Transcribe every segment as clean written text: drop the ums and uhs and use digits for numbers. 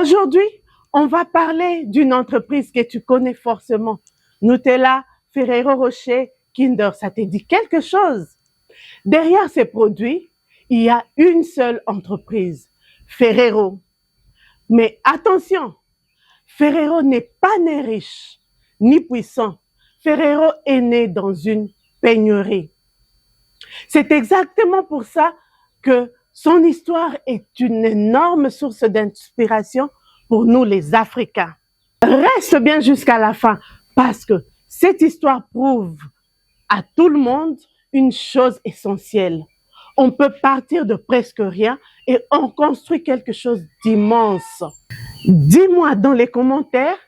Aujourd'hui, on va parler d'une entreprise que tu connais forcément. Nutella, Ferrero Rocher, Kinder, ça te dit quelque chose? Derrière ces produits, il y a une seule entreprise, Ferrero. Mais attention, Ferrero n'est pas né riche, ni puissant. Ferrero est né dans une pénurie. C'est exactement pour ça que son histoire est une énorme source d'inspiration pour nous les Africains. Reste bien jusqu'à la fin parce que cette histoire prouve à tout le monde une chose essentielle. On peut partir de presque rien et on construit quelque chose d'immense. Dis-moi dans les commentaires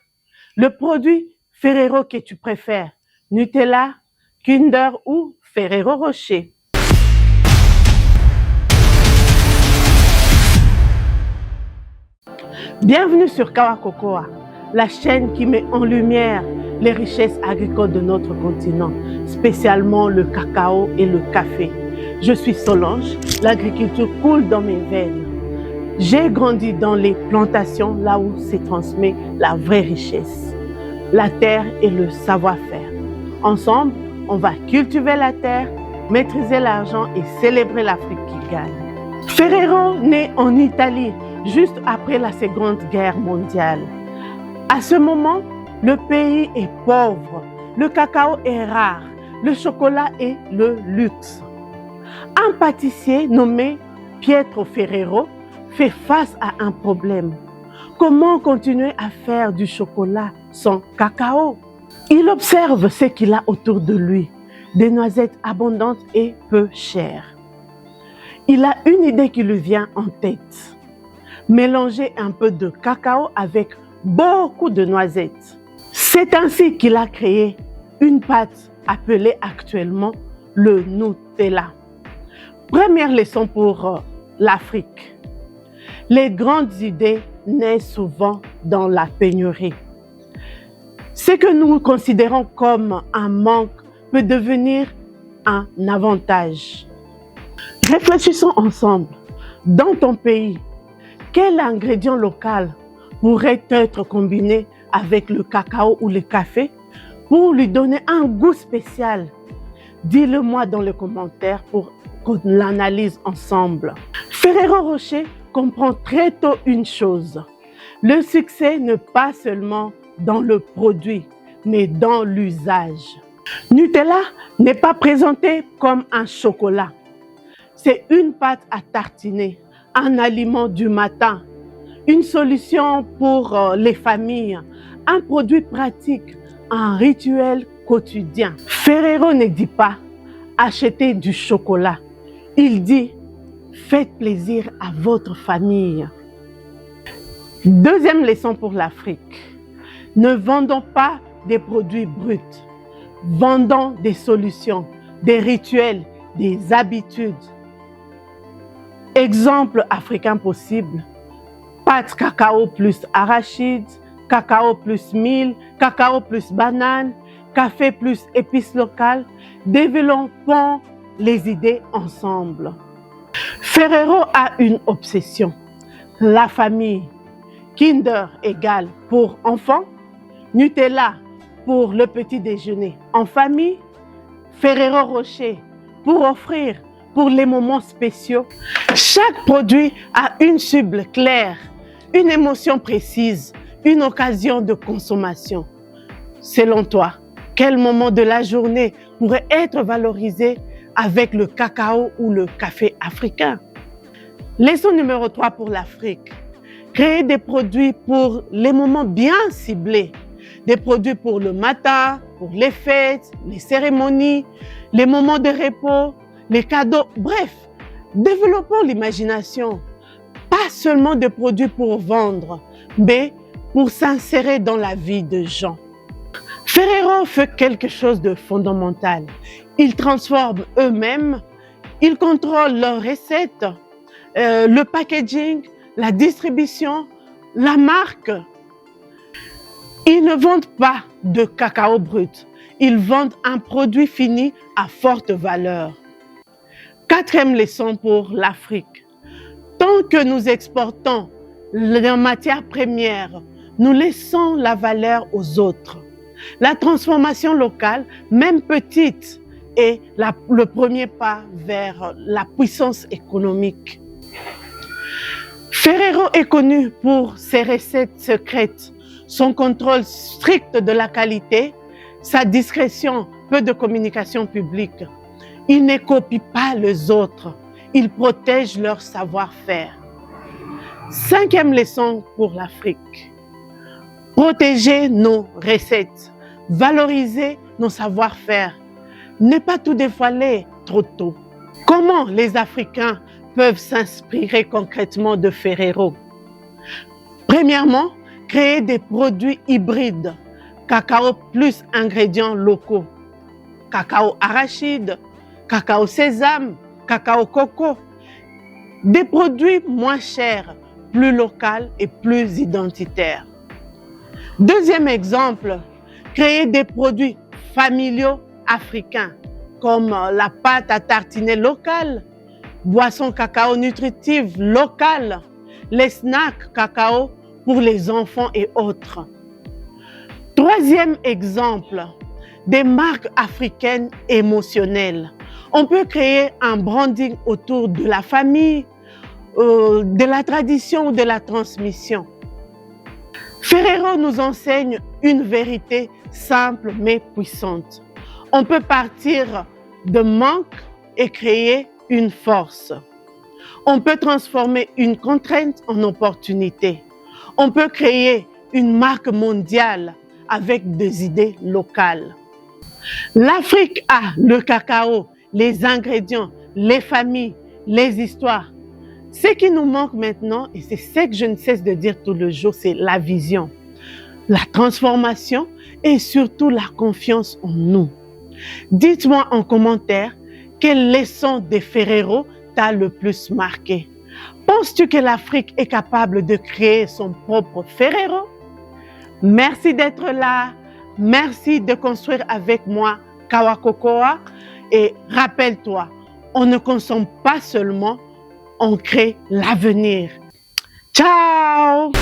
le produit Ferrero que tu préfères, Nutella, Kinder ou Ferrero Rocher. Bienvenue sur Kawakokoa, la chaîne qui met en lumière les richesses agricoles de notre continent, spécialement le cacao et le café. Je suis Solange, l'agriculture coule dans mes veines. J'ai grandi dans les plantations, là où se transmet la vraie richesse, la terre et le savoir-faire. Ensemble, on va cultiver la terre, maîtriser l'argent et célébrer l'Afrique qui gagne. Ferrero naît en Italie, juste après la Seconde Guerre mondiale. À ce moment, le pays est pauvre, le cacao est rare, le chocolat est le luxe. Un pâtissier nommé Pietro Ferrero fait face à un problème. Comment continuer à faire du chocolat sans cacao? Il observe ce qu'il a autour de lui, des noisettes abondantes et peu chères. Il a une idée qui lui vient en tête. Mélanger un peu de cacao avec beaucoup de noisettes. C'est ainsi qu'il a créé une pâte appelée actuellement le Nutella. Première leçon pour l'Afrique. Les grandes idées naissent souvent dans la pénurie. Ce que nous considérons comme un manque peut devenir un avantage. Réfléchissons ensemble. Dans ton pays, quel ingrédient local pourrait être combiné avec le cacao ou le café pour lui donner un goût spécial? Dis-le-moi dans les commentaires pour qu'on l'analyse ensemble. Ferrero Rocher comprend très tôt une chose. Le succès n'est pas seulement dans le produit, mais dans l'usage. Nutella n'est pas présenté comme un chocolat. C'est une pâte à tartiner, un aliment du matin, une solution pour les familles, un produit pratique, un rituel quotidien. Ferrero ne dit pas achetez du chocolat. Il dit faites plaisir à votre famille. Deuxième leçon pour l'Afrique. Ne vendons pas des produits bruts. Vendons des solutions, des rituels, des habitudes. Exemple africain possible, pâte cacao plus arachide, cacao plus mil, cacao plus banane, café plus épices locales. Développons les idées ensemble. Ferrero a une obsession, la famille. Kinder égale pour enfants, Nutella pour le petit déjeuner en famille, Ferrero Rocher pour offrir pour les moments spéciaux. Chaque produit a une cible claire, une émotion précise, une occasion de consommation. Selon toi, quel moment de la journée pourrait être valorisé avec le cacao ou le café africain? Leçon numéro 3 pour l'Afrique. Créer des produits pour les moments bien ciblés. Des produits pour le matin, pour les fêtes, les cérémonies, les moments de repos, les cadeaux, bref, développons l'imagination. Pas seulement des produits pour vendre, mais pour s'insérer dans la vie des gens. Ferrero fait quelque chose de fondamental. Ils transforment eux-mêmes, ils contrôlent leurs recettes, le packaging, la distribution, la marque. Ils ne vendent pas de cacao brut, ils vendent un produit fini à forte valeur. Quatrième leçon pour l'Afrique. Tant que nous exportons la matière première, nous laissons la valeur aux autres. La transformation locale, même petite, est le premier pas vers la puissance économique. Ferrero est connu pour ses recettes secrètes, son contrôle strict de la qualité, sa discrétion, peu de communication publique. Il ne copie pas les autres, il protège leur savoir-faire. 5e leçon pour l'Afrique. Protéger nos recettes, valoriser nos savoir-faire, ne pas tout dévoiler trop tôt. Comment les Africains peuvent s'inspirer concrètement de Ferrero? Premièrement, créer des produits hybrides, cacao plus ingrédients locaux, cacao arachide, cacao sésame, cacao coco, des produits moins chers, plus locaux et plus identitaires. Deuxième exemple, créer des produits familiaux africains comme la pâte à tartiner locale, boissons cacao nutritives locales, les snacks cacao pour les enfants et autres. Troisième exemple, des marques africaines émotionnelles. On peut créer un branding autour de la famille, de la tradition ou de la transmission. Ferrero nous enseigne une vérité simple mais puissante. On peut partir de manque et créer une force. On peut transformer une contrainte en opportunité. On peut créer une marque mondiale avec des idées locales. L'Afrique a le cacao, les ingrédients, les familles, les histoires. Ce qui nous manque maintenant, et c'est ce que je ne cesse de dire tout le jour, c'est la vision, la transformation et surtout la confiance en nous. Dites-moi en commentaire quelle leçon de Ferrero t'a le plus marqué. Penses-tu que l'Afrique est capable de créer son propre Ferrero? Merci d'être là. Merci de construire avec moi Kawakokoa. Et rappelle-toi, on ne consomme pas seulement, on crée l'avenir. Ciao!